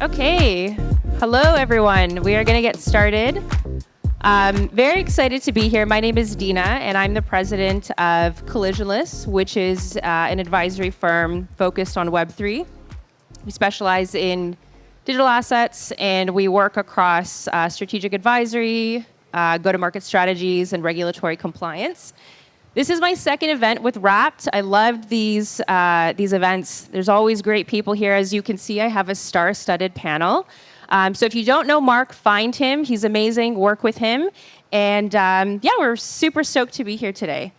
Okay. Hello, everyone. We are going to get started. Very excited to be here. My name is Dina, and I'm the president of Collisionless, which is an advisory firm focused on Web3. We specialize in digital assets, and we work across strategic advisory, go-to-market strategies, and regulatory compliance. This is my second event with Wrapped. I loved these events. There's always great people here. As you can see, I have a star-studded panel. So if you don't know Mark, find him. He's amazing. Work with him. And yeah, we're super stoked to be here today.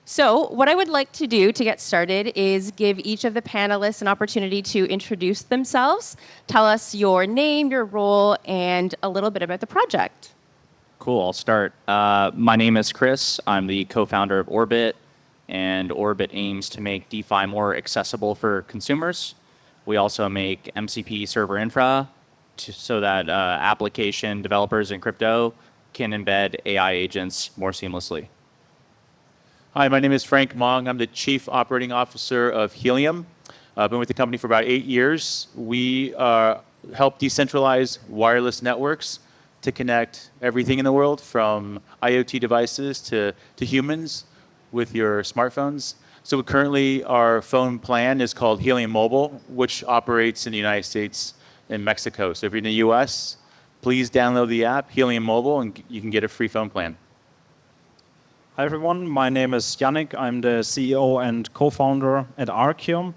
So what I would like to do to get started is give each of the panelists an opportunity to introduce themselves, tell us your name, your role, and a little bit about the project. Cool, I'll start. My name is Chris. I'm the co-founder of Orbit, and Orbit aims to make DeFi more accessible for consumers. We also make MCP server infra so that application developers in crypto can embed AI agents more seamlessly. Hi, my name is Frank Mong. I'm the Chief Operating Officer of Helium. I've been with the company for about 8 years. We help decentralize wireless networks to connect everything in the world, from IoT devices to humans with your smartphones. So currently our phone plan is called Helium Mobile, which operates in the United States and Mexico. So if you're in the US, please download the app, Helium Mobile, and you can get a free phone plan. Hi everyone, my name is Yannick. I'm the CEO and co-founder at Arcium.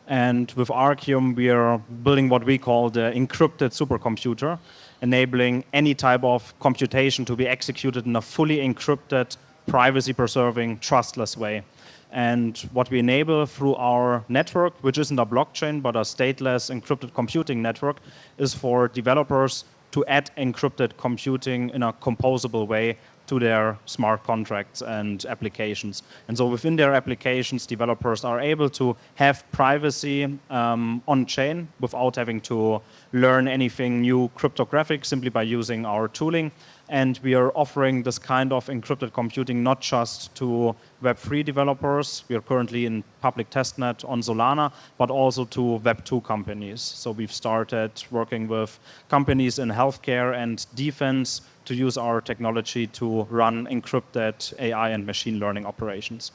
And with Arcium, we are building what we call the encrypted supercomputer, enabling any type of computation to be executed in a fully encrypted, privacy-preserving, trustless way. And what we enable through our network, which isn't a blockchain, but a stateless encrypted computing network, is for developers to add encrypted computing in a composable way to their smart contracts and applications. And so within their applications, developers are able to have privacy on-chain without having to learn anything new cryptographic simply by using our tooling. And we are offering this kind of encrypted computing not just to Web3 developers. We are currently in public testnet on Solana, but also to Web2 companies. So we've started working with companies in healthcare and defense to use our technology to run encrypted AI and machine learning operations.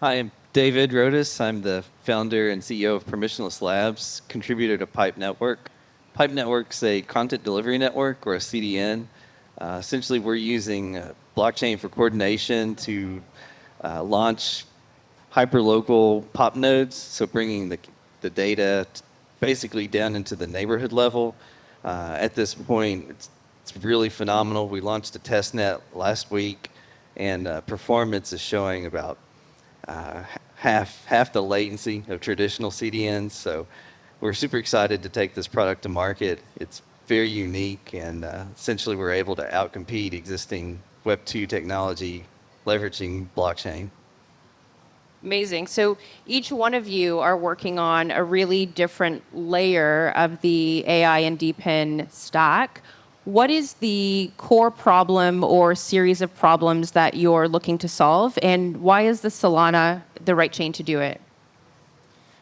Hi, I'm David Rodas. I'm the founder and CEO of Permissionless Labs, contributor to Pipe Network. Pipe Network's a content delivery network, or a CDN. Essentially, we're using blockchain for coordination to launch hyperlocal pop nodes, so bringing the data basically down into the neighborhood level. At this point, it's really phenomenal. We launched a testnet last week, and performance is showing about half the latency of traditional CDNs. So we're super excited to take this product to market. It's very unique, and essentially we're able to outcompete existing Web2 technology leveraging blockchain. Amazing. So each one of you are working on a really different layer of the AI and DePIN stack. What is the core problem or series of problems that you're looking to solve, and why is the Solana the right chain to do it?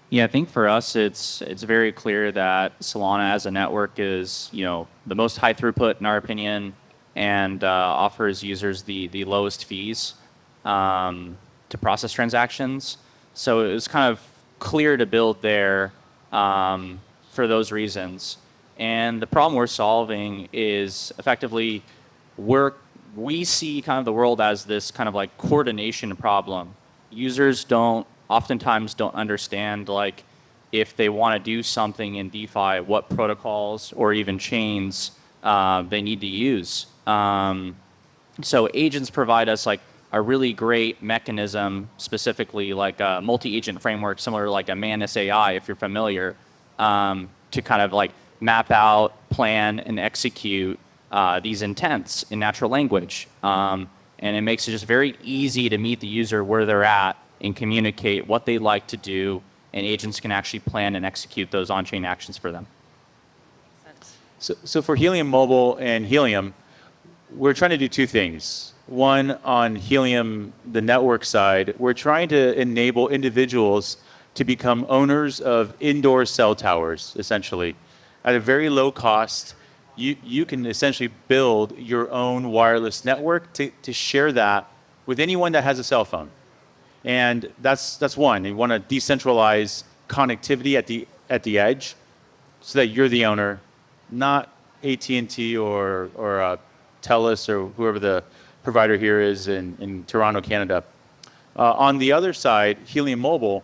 Yeah, I think for us, it's very clear that Solana as a network is, the most high throughput in our opinion, and offers users the lowest fees to process transactions. So it was kind of clear to build there for those reasons. And the problem we're solving is effectively we see kind of the world as this kind of like coordination problem. Users oftentimes don't understand, like, if they want to do something in DeFi, what protocols or even chains they need to use. So agents provide us like a really great mechanism, specifically like a multi-agent framework, similar to like a Manus AI, if you're familiar, to kind of like map out, plan, and execute these intents in natural language. And it makes it just very easy to meet the user where they're at and communicate what they like to do, and agents can actually plan and execute those on-chain actions for them. So for Helium Mobile and Helium, we're trying to do two things. One, on Helium, the network side, we're trying to enable individuals to become owners of indoor cell towers, essentially. at a very low cost, you can essentially build your own wireless network to share that with anyone that has a cell phone. And that's one. You want to decentralize connectivity at the edge so that you're the owner, not AT&T or TELUS or whoever the provider here is in Toronto, Canada. On the other side, Helium Mobile,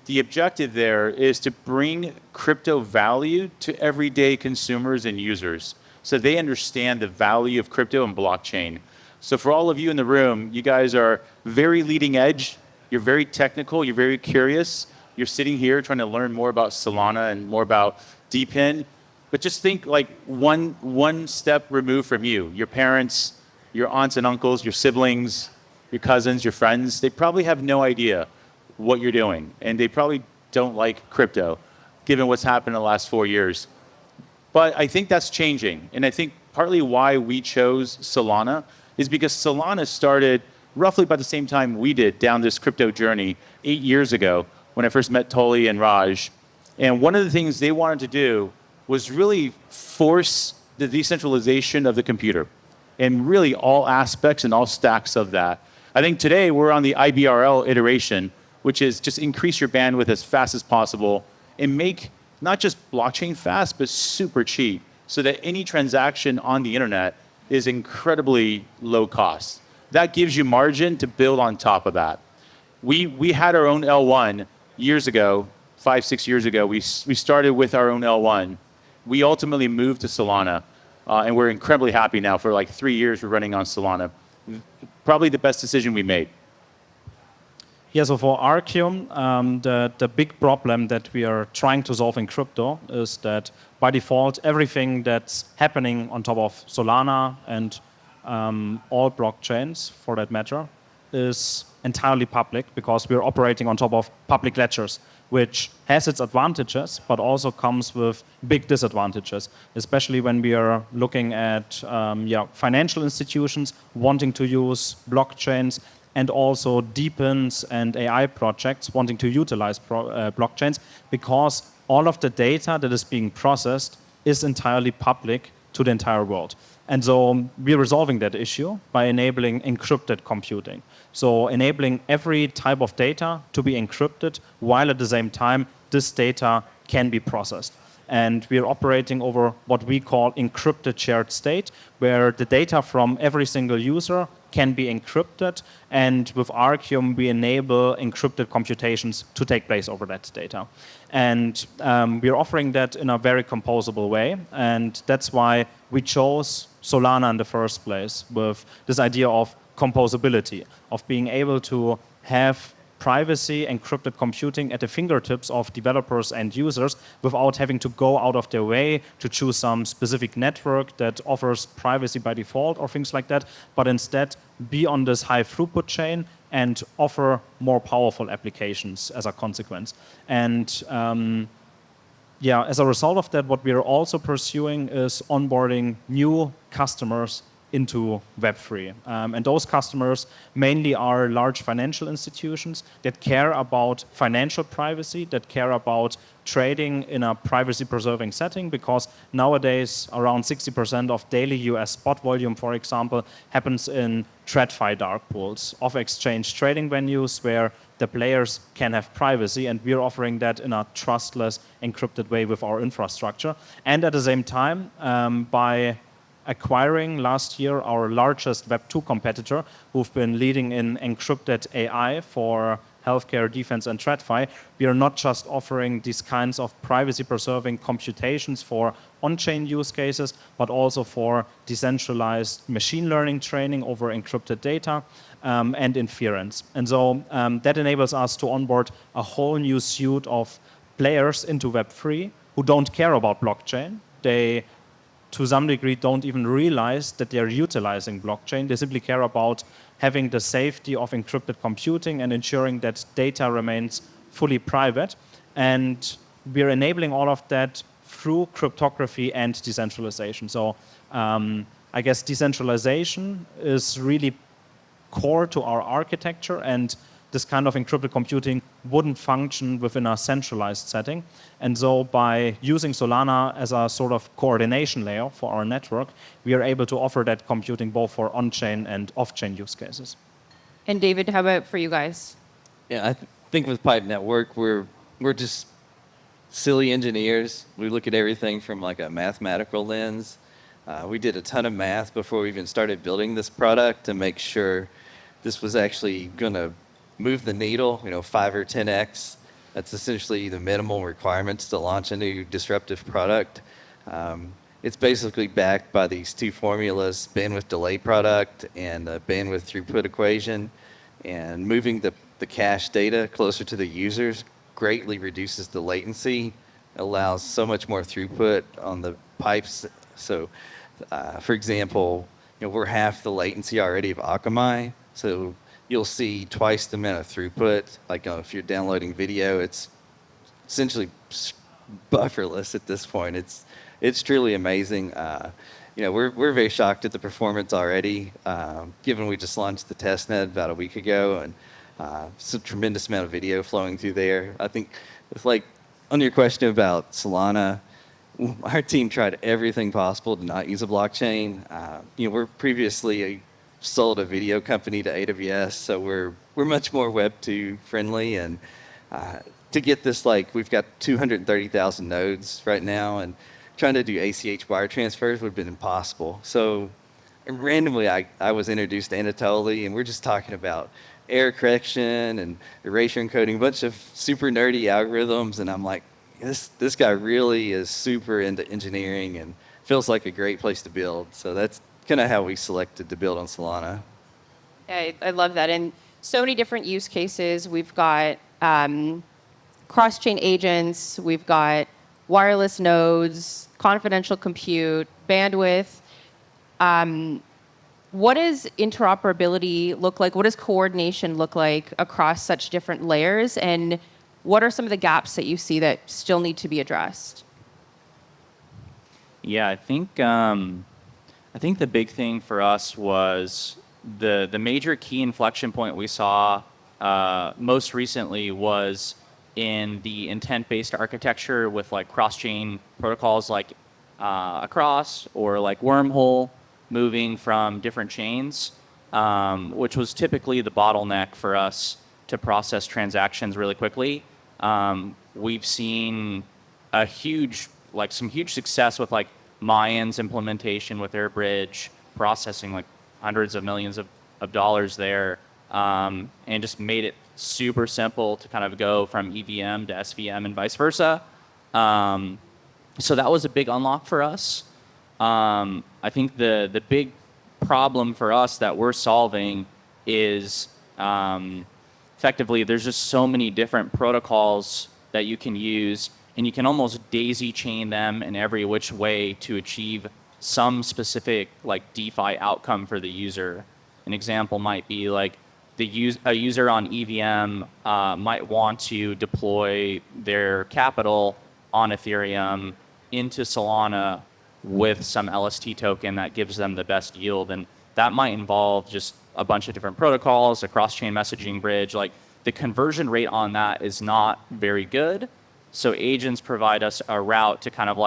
the objective there is to bring crypto value to everyday consumers and users so they understand the value of crypto and blockchain. So for all of you in the room, you guys are very leading edge, you're very technical, you're very curious, you're sitting here trying to learn more about Solana and more about DePIN, but just think like one step removed from you. Your parents, your aunts and uncles, your siblings, your cousins, your friends, they probably have no idea what you're doing, and they probably don't like crypto, given what's happened in the last 4 years. But I think that's changing, and I think partly why we chose Solana is because Solana started roughly about the same time we did down this crypto journey 8 years ago when I first met Tolly and Raj. And one of the things they wanted to do was really force the decentralization of the computer and really all aspects and all stacks of that. I think today we're on the IBRL iteration, which is just increase your bandwidth as fast as possible and make not just blockchain fast, but super cheap so that any transaction on the internet is incredibly low cost. That gives you margin to build on top of that. We had our own L1 years ago, 5-6 years ago. We started with our own L1. We ultimately moved to Solana, and we're incredibly happy now. For like 3 years, we're running on Solana. Probably the best decision we made. Yeah, so for Arcium, the big problem that we are trying to solve in crypto is that by default, everything that's happening on top of Solana and all blockchains, for that matter, is entirely public because we're operating on top of public ledgers, which has its advantages, but also comes with big disadvantages, especially when we are looking at financial institutions wanting to use blockchains, and also DePINs and AI projects wanting to utilize blockchains, because all of the data that is being processed is entirely public to the entire world. And so we're resolving that issue by enabling encrypted computing. So enabling every type of data to be encrypted, while at the same time this data can be processed. And we're operating over what we call encrypted shared state, where the data from every single user can be encrypted, and with Arcium we enable encrypted computations to take place over that data. And we're offering that in a very composable way, and that's why we chose Solana in the first place, with this idea of composability, of being able to have privacy encrypted computing at the fingertips of developers and users without having to go out of their way to choose some specific network that offers privacy by default or things like that, but instead be on this high throughput chain and offer more powerful applications as a consequence. And as a result of that, what we are also pursuing is onboarding new customers into Web3. And those customers mainly are large financial institutions that care about financial privacy, that care about trading in a privacy-preserving setting, because nowadays around 60% of daily US spot volume, for example, happens in TradFi dark pools, off-exchange trading venues where the players can have privacy, and we're offering that in a trustless, encrypted way with our infrastructure. And at the same time, by acquiring last year our largest Web2 competitor, who've been leading in encrypted AI for healthcare, defense, and TradFi, we are not just offering these kinds of privacy-preserving computations for on-chain use cases, but also for decentralized machine learning training over encrypted data and inference. And so that enables us to onboard a whole new suite of players into Web3 who don't care about blockchain. They, to some degree, don't even realize that they're utilizing blockchain. They simply care about having the safety of encrypted computing and ensuring that data remains fully private. And we're enabling all of that through cryptography and decentralization. So I guess decentralization is really core to our architecture, and this kind of encrypted computing wouldn't function within a centralized setting. And so by using Solana as a sort of coordination layer for our network, we are able to offer that computing both for on-chain and off-chain use cases. And David, how about for you guys? Yeah, I think with Pipe Network, we're just silly engineers. We look at everything from like a mathematical lens. We did a ton of math before we even started building this product to make sure this was actually going to move the needle, 5 or 10x. That's essentially the minimal requirements to launch a new disruptive product. It's basically backed by these two formulas, bandwidth delay product and the bandwidth throughput equation. And moving the cache data closer to the users greatly reduces the latency, allows so much more throughput on the pipes. So, for example, we're half the latency already of Akamai, so you'll see twice the amount of throughput. Like if you're downloading video, it's essentially bufferless at this point. It's truly amazing. We're very shocked at the performance already, given we just launched the testnet about a week ago, and it's a tremendous amount of video flowing through there. I think, on your question about Solana, our team tried everything possible to not use a blockchain. We're previously sold a video company to AWS, so we're much more Web 2 friendly, and to get this, we've got 230,000 nodes right now, and trying to do ACH wire transfers would have been impossible. So randomly, I was introduced to Anatoly, and we're just talking about error correction and erasure encoding, a bunch of super nerdy algorithms, and I'm like, this guy really is super into engineering and feels like a great place to build. So that's kind of how we selected to build on Solana. Yeah, I love that. And so many different use cases. We've got cross-chain agents. We've got wireless nodes, confidential compute, bandwidth. What does interoperability look like? What does coordination look like across such different layers? And what are some of the gaps that you see that still need to be addressed? Yeah, I think the big thing for us was the major key inflection point we saw most recently was in the intent-based architecture with cross-chain protocols like Across or Wormhole moving from different chains, which was typically the bottleneck for us to process transactions really quickly. We've seen some huge success with Mayan's implementation with their bridge, processing hundreds of millions of dollars there, and just made it super simple to kind of go from EVM to SVM and vice versa. So that was a big unlock for us. I think the big problem for us that we're solving is effectively there's just so many different protocols that you can use, and you can almost daisy chain them in every which way to achieve some specific DeFi outcome for the user. An example might be a user on EVM might want to deploy their capital on Ethereum into Solana with some LST token that gives them the best yield. And that might involve just a bunch of different protocols, a cross-chain messaging bridge. The conversion rate on that is not very good. So agents provide us a route to kind of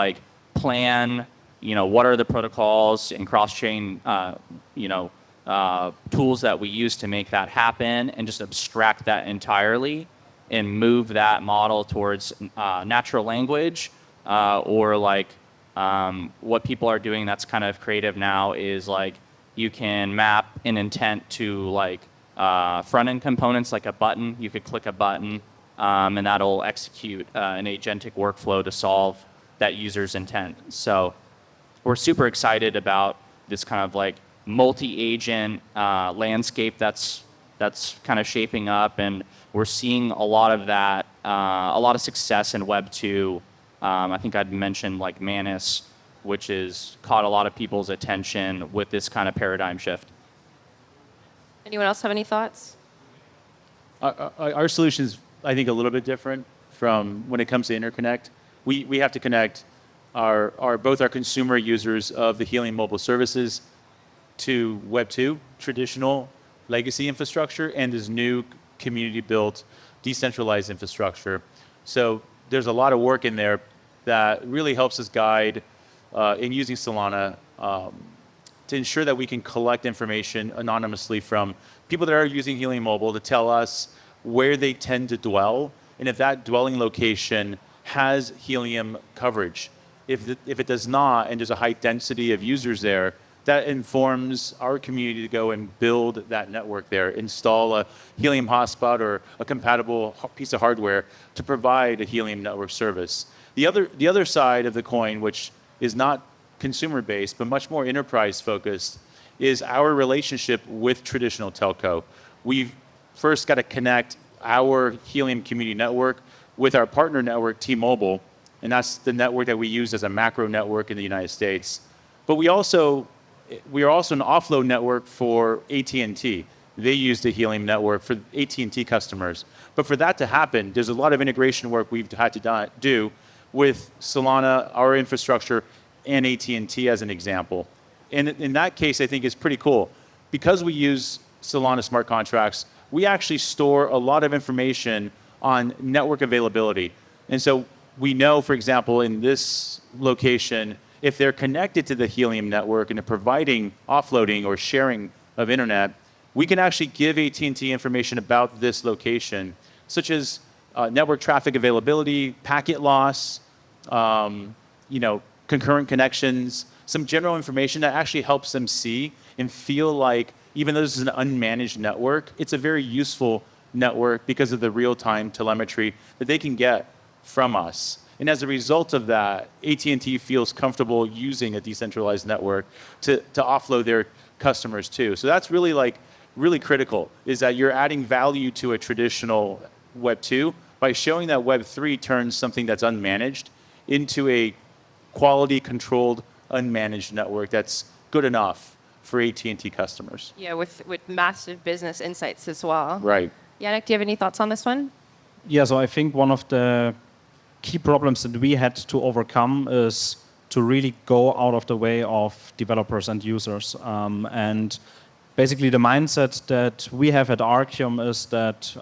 plan, what are the protocols and cross-chain, tools that we use to make that happen, and just abstract that entirely and move that model towards natural language or what people are doing that's kind of creative now is you can map an intent to front-end components like a button. You could click a button and that'll execute an agentic workflow to solve that user's intent. So we're super excited about this kind of multi-agent landscape that's kind of shaping up, and we're seeing a lot of that, a lot of success in Web 2. I think I'd mentioned Manus, which has caught a lot of people's attention with this kind of paradigm shift. Anyone else have any thoughts? Our solution is, I think, a little bit different from when it comes to interconnect. We have to connect both our consumer users of the Helium mobile services to Web 2, traditional legacy infrastructure, and this new community-built, decentralized infrastructure. So there's a lot of work in there that really helps us guide in using Solana to ensure that we can collect information anonymously from people that are using Helium Mobile to tell us where they tend to dwell, and if that dwelling location has Helium coverage. If it does not, and there's a high density of users there, that informs our community to go and build that network there, install a Helium hotspot or a compatible piece of hardware to provide a Helium network service. The other side of the coin, which is not consumer-based, but much more enterprise-focused, is our relationship with traditional telco. We've first got to connect our Helium community network with our partner network, T-Mobile, and that's the network that we use as a macro network in the United States. But we are also an offload network for AT&T. They use the Helium network for AT&T customers. But for that to happen, there's a lot of integration work we've had to do with Solana, our infrastructure, and AT&T as an example. And in that case, I think it's pretty cool. Because we use Solana smart contracts, we actually store a lot of information on network availability. And so we know, for example, in this location, if they're connected to the Helium network and are providing offloading or sharing of internet, we can actually give AT&T information about this location, such as network traffic availability, packet loss, concurrent connections, some general information that actually helps them see and feel like, even though this is an unmanaged network, it's a very useful network because of the real-time telemetry that they can get from us. And as a result of that, AT&T feels comfortable using a decentralized network to offload their customers too. So that's really critical, is that you're adding value to a traditional Web 2 by showing that Web 3 turns something that's unmanaged into a quality controlled, unmanaged network that's good enough for AT&T customers. Yeah, with massive business insights as well. Right. Yannick, do you have any thoughts on this one? Yeah, so I think one of the key problems that we had to overcome is to really go out of the way of developers and users. And basically the mindset that we have at Arcium is that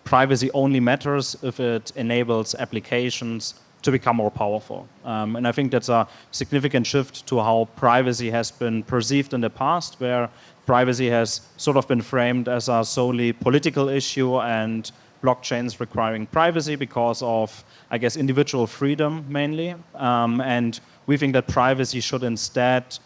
privacy only matters if it enables applications to become more powerful. And I think that's a significant shift to how privacy has been perceived in the past, where privacy has sort of been framed as a solely political issue and blockchains requiring privacy because of, I guess, individual freedom mainly. And we think that privacy should instead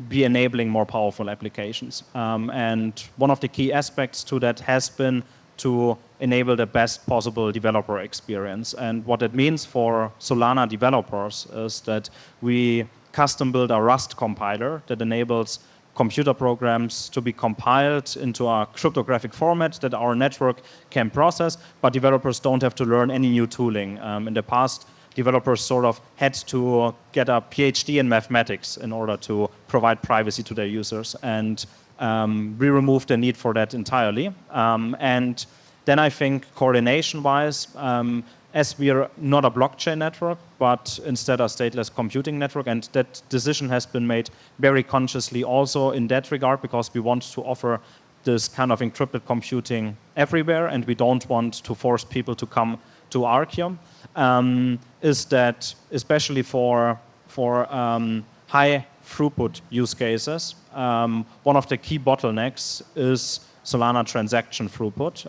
be enabling more powerful applications. And one of the key aspects to that has been to enable the best possible developer experience. And what it means for Solana developers is that we custom build a Rust compiler that enables computer programs to be compiled into a cryptographic format that our network can process, but developers don't have to learn any new tooling. In the past, developers sort of had to get a PhD in mathematics in order to provide privacy to their users. And we removed the need for that entirely. And then I think coordination-wise, as we are not a blockchain network, but instead a stateless computing network, and that decision has been made very consciously also in that regard, because we want to offer this kind of encrypted computing everywhere, and we don't want to force people to come to Arcium, is that especially for high throughput use cases, one of the key bottlenecks is Solana transaction throughput.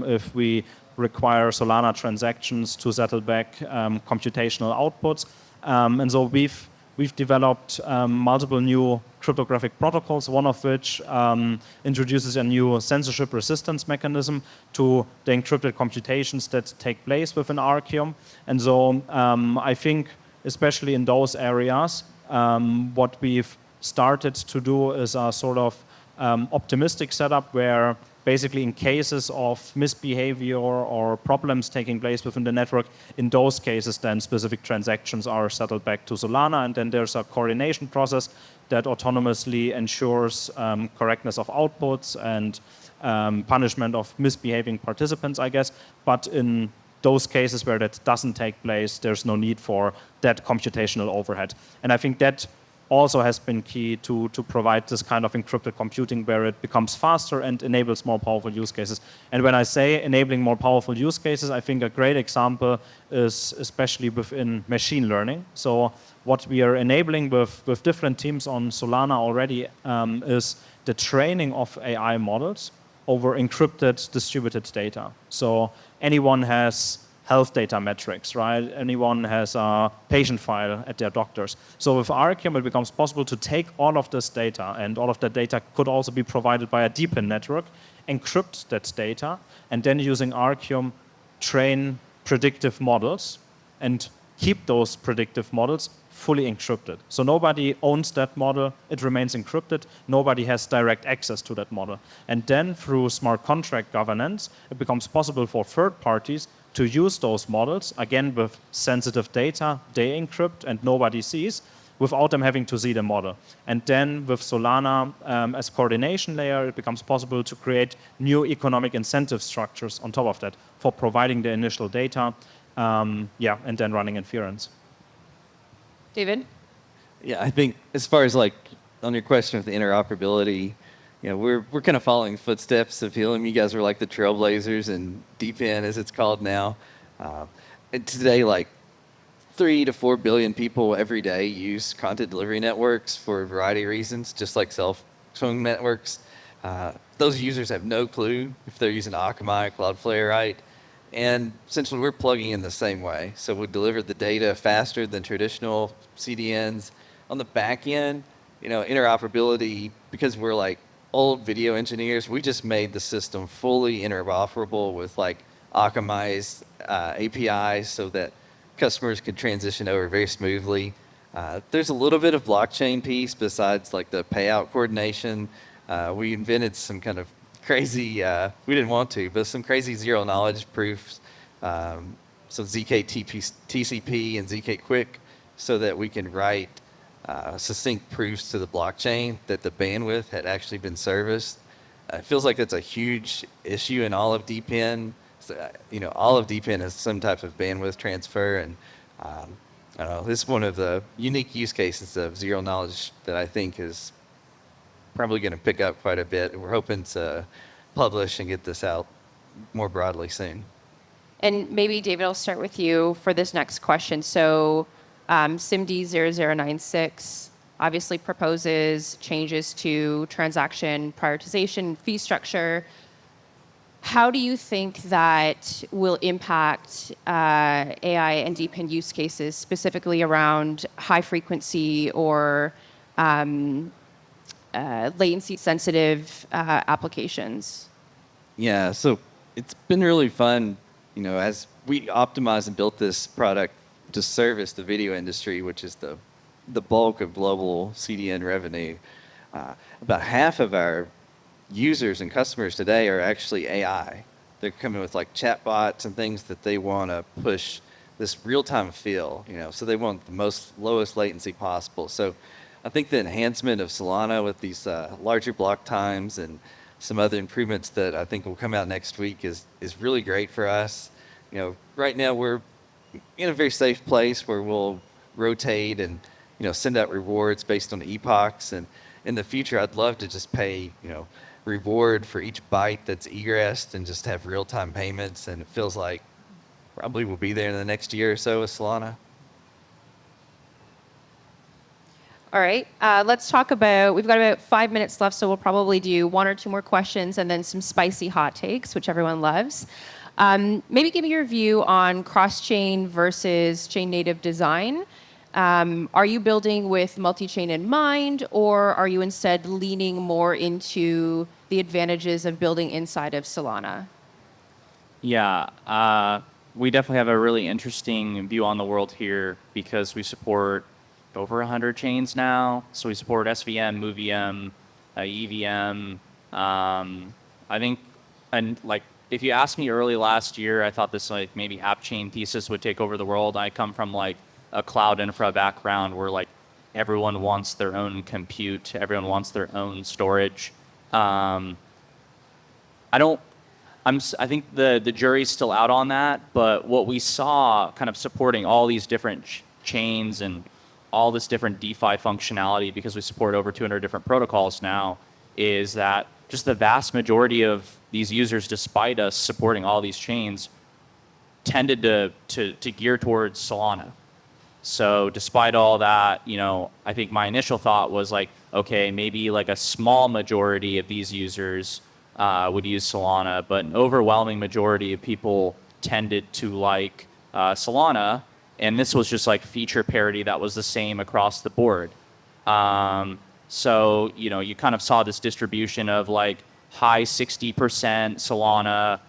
If we require Solana transactions to settle back computational outputs. And so we've developed multiple new cryptographic protocols, one of which introduces a new censorship resistance mechanism to the encrypted computations that take place within Arcium. And so I think, especially in those areas, what we've started to do is a sort of optimistic setup where basically in cases of misbehavior or problems taking place within the network, in those cases then specific transactions are settled back to Solana, and then there's a coordination process that autonomously ensures correctness of outputs and punishment of misbehaving participants, I guess. But in those cases where that doesn't take place, there's no need for that computational overhead. And I think that also has been key to provide this kind of encrypted computing where it becomes faster and enables more powerful use cases. And when I say enabling more powerful use cases, I think a great example is especially within machine learning. So what we are enabling with different teams on Solana already is the training of AI models over encrypted distributed data. So anyone has health data metrics, right? Anyone has a patient file at their doctors. So with Archium, it becomes possible to take all of this data, and all of that data could also be provided by a DePIN network, encrypt that data, and then using Archium, train predictive models and keep those predictive models fully encrypted. So nobody owns that model, it remains encrypted, nobody has direct access to that model. And then through smart contract governance, it becomes possible for third parties to use those models, again with sensitive data, they encrypt and nobody sees, without them having to see the model. And then with Solana as coordination layer, it becomes possible to create new economic incentive structures on top of that for providing the initial data, and then running inference. David? Yeah, I think as far as like on your question of the interoperability, we're kind of following the footsteps of Helium. You guys are like the trailblazers, and DePIN, as it's called now. And today, like 3 to 4 billion people every day use content delivery networks for a variety of reasons, just like cell phone networks. Those users have no clue if they're using Akamai, Cloudflare, right? And essentially, we're plugging in the same way. So we deliver the data faster than traditional CDNs. On the back end, interoperability, because we're like old video engineers, we just made the system fully interoperable with like Akamai's APIs so that customers could transition over very smoothly. There's a little bit of blockchain piece besides like the payout coordination. We invented some kind of crazy, we didn't want to, but some crazy zero knowledge proofs. So ZK TCP and ZK Quick, so that we can write succinct proofs to the blockchain that the bandwidth had actually been serviced. It feels like that's a huge issue in all of DePIN. So, all of DePIN has some type of bandwidth transfer, and I don't know, this is one of the unique use cases of zero knowledge that I think is probably going to pick up quite a bit. We're hoping to publish and get this out more broadly soon. And maybe, David, I'll start with you for this next question. So SIMD 0096 obviously proposes changes to transaction prioritization fee structure. How do you think that will impact AI and DePIN use cases, specifically around high frequency or latency sensitive applications? Yeah, so it's been really fun, as we optimized and built this product to service the video industry, which is the bulk of global CDN revenue. About half of our users and customers today are actually AI. They're coming with like chatbots and things that they want to push this real-time feel, so they want the lowest latency possible. So I think the enhancement of Solana with these larger block times and some other improvements that I think will come out next week is really great for us. Right now we're in a very safe place where we'll rotate and send out rewards based on epochs. And in the future, I'd love to just pay reward for each byte that's egressed and just have real-time payments. And it feels like probably we'll be there in the next year or so with Solana. All right, let's talk about, we've got about 5 minutes left, so we'll probably do 1 or 2 more questions and then some spicy hot takes, which everyone loves. Maybe give me your view on cross-chain versus chain-native design. Are you building with multi-chain in mind, or are you instead leaning more into the advantages of building inside of Solana? Yeah, we definitely have a really interesting view on the world here because we support over 100 chains now. So we support SVM, MoveVM, EVM. I think, and like, if you asked me early last year, I thought this like maybe app chain thesis would take over the world. I come from like a cloud infra background where like everyone wants their own compute, everyone wants their own storage. I think the jury's still out on that, but what we saw kind of supporting all these different chains and all this different DeFi functionality, because we support over 200 different protocols now, is that just the vast majority of these users, despite us supporting all these chains, tended to gear towards Solana. So despite all that, I think my initial thought was like, okay, maybe like a small majority of these users would use Solana, but an overwhelming majority of people tended to like Solana, and this was just like feature parity that was the same across the board. So you kind of saw this distribution of like high 60% Solana,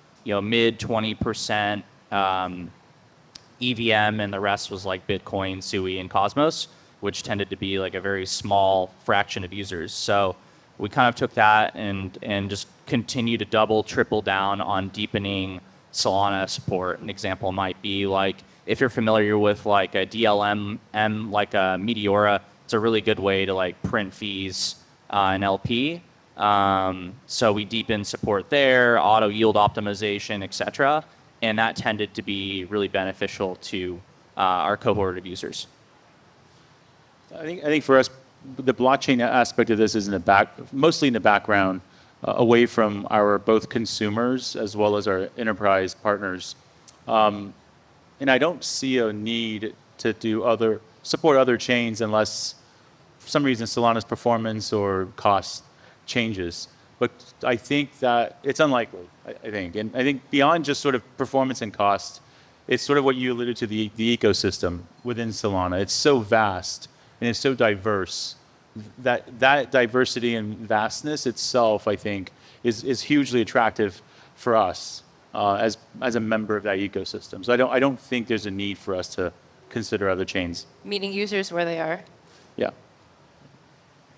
mid 20% EVM, and the rest was like Bitcoin, Sui, and Cosmos, which tended to be like a very small fraction of users. So we kind of took that and just continue to double, triple down on deepening Solana support. An example might be like, if you're familiar with like a DLM, like a Meteora, it's a really good way to like print fees in LP. So we deepen support there, auto yield optimization, etc. And that tended to be really beneficial to our cohort of users. I think for us, the blockchain aspect of this is mostly in the background, away from our both consumers as well as our enterprise partners. And I don't see a need to support other chains unless for some reason Solana's performance or cost changes. But I think that it's unlikely, I think. And I think beyond just sort of performance and cost, it's sort of what you alluded to, the ecosystem within Solana. It's so vast and it's so diverse that diversity and vastness itself, I think, is hugely attractive for us as a member of that ecosystem. So I don't think there's a need for us to consider other chains. Meeting users where they are. Yeah.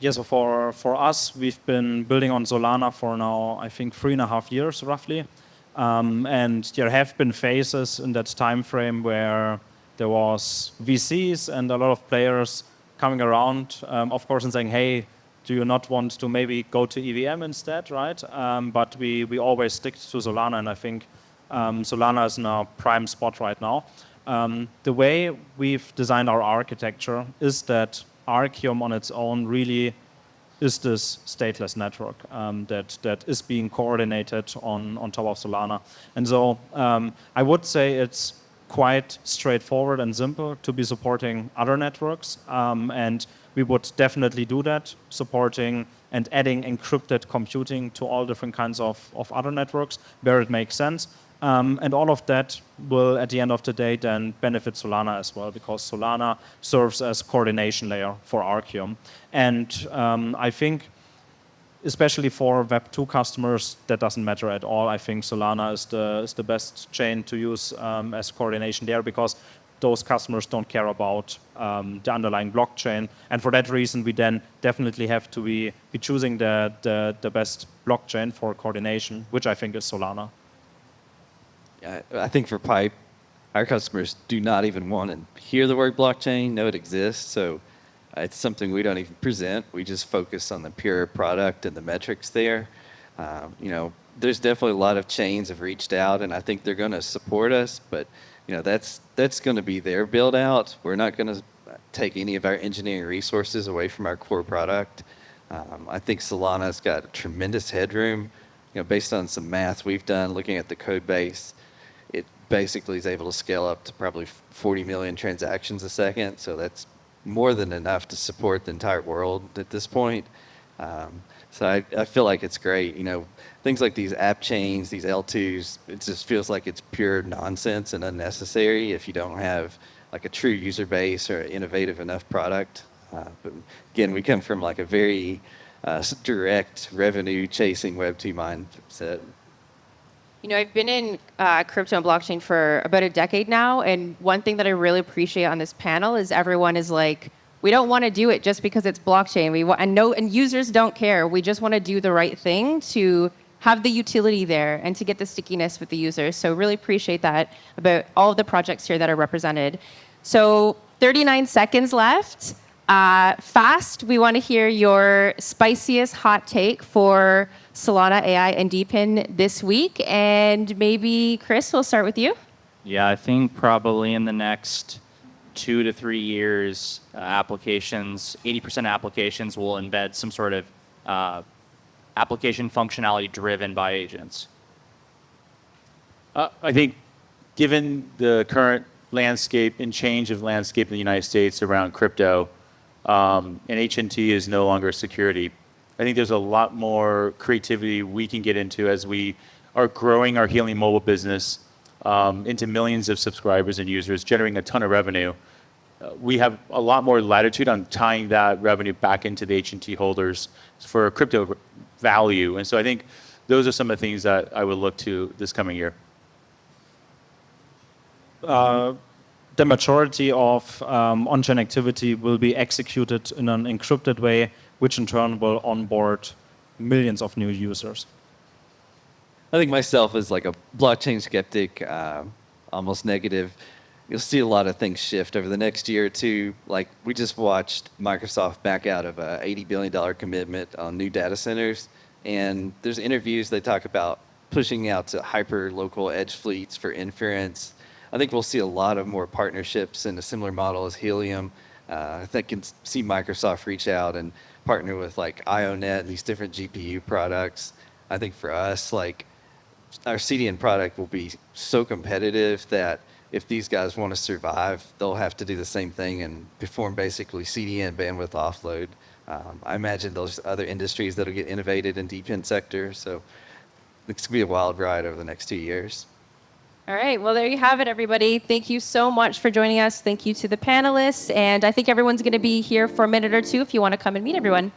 Yeah, so for us, we've been building on Solana for now, I think, 3.5 years roughly. And there have been phases in that time frame where there was VCs and a lot of players coming around, of course, and saying, hey, do you not want to maybe go to EVM instead, right? But we always stick to Solana, and I think Solana is in a prime spot right now. The way we've designed our architecture is that Archium on its own really is this stateless network that is being coordinated on top of Solana. And so I would say it's quite straightforward and simple to be supporting other networks. And we would definitely do that, supporting and adding encrypted computing to all different kinds of other networks where it makes sense. And all of that will, at the end of the day, then benefit Solana as well, because Solana serves as coordination layer for Archium. And I think, especially for Web 2 customers, that doesn't matter at all. I think Solana is the best chain to use as coordination there, because those customers don't care about the underlying blockchain. And for that reason, we then definitely have to be choosing the best blockchain for coordination, which I think is Solana. I think for Pipe, our customers do not even want to hear the word blockchain, know it exists. So it's something we don't even present. We just focus on the pure product and the metrics there. There's definitely a lot of chains have reached out, and I think they're going to support us. But that's going to be their build out. We're not going to take any of our engineering resources away from our core product. I think Solana's got tremendous headroom. Based on some math we've done, looking at the code base, it basically is able to scale up to probably 40 million transactions a second. So that's more than enough to support the entire world at this point. So I feel like it's great. Things like these app chains, these L2s, it just feels like it's pure nonsense and unnecessary if you don't have like a true user base or innovative enough product. But again, we come from like a very direct revenue chasing Web 2 mindset. I've been in crypto and blockchain for about a decade now, and one thing that I really appreciate on this panel is everyone is like, we don't want to do it just because it's blockchain. And users don't care. We just want to do the right thing to have the utility there and to get the stickiness with the users. So really appreciate that about all of the projects here that are represented. So 39 seconds left. Fast, we want to hear your spiciest hot take for Solana AI and DePIN this week. And maybe, Chris, we'll start with you. Yeah, I think probably in the next 2 to 3 years, applications, 80% of applications will embed some sort of application functionality driven by agents? I think given the current landscape and change of landscape in the United States around crypto, and HNT is no longer security, I think there's a lot more creativity we can get into as we are growing our Helium mobile business into millions of subscribers and users, generating a ton of revenue. We have a lot more latitude on tying that revenue back into the HNT holders for crypto value. And so I think those are some of the things that I would look to this coming year. The majority of on-chain activity will be executed in an encrypted way, which in turn will onboard millions of new users. I think myself as like a blockchain skeptic, almost negative. You'll see a lot of things shift over the next year or two. Like we just watched Microsoft back out of a $80 billion commitment on new data centers. And there's interviews they talk about pushing out to hyper local edge fleets for inference. I think we'll see a lot of more partnerships in a similar model as Helium. I think can see Microsoft reach out and partner with like IONET and these different GPU products. I think for us, like our CDN product will be so competitive that if these guys want to survive, they'll have to do the same thing and perform basically CDN bandwidth offload. I imagine those other industries that'll get innovated in DePIN sector. So it's going to be a wild ride over the next 2 years. All right. Well, there you have it, everybody. Thank you so much for joining us. Thank you to the panelists. And I think everyone's going to be here for a minute or two if you want to come and meet everyone.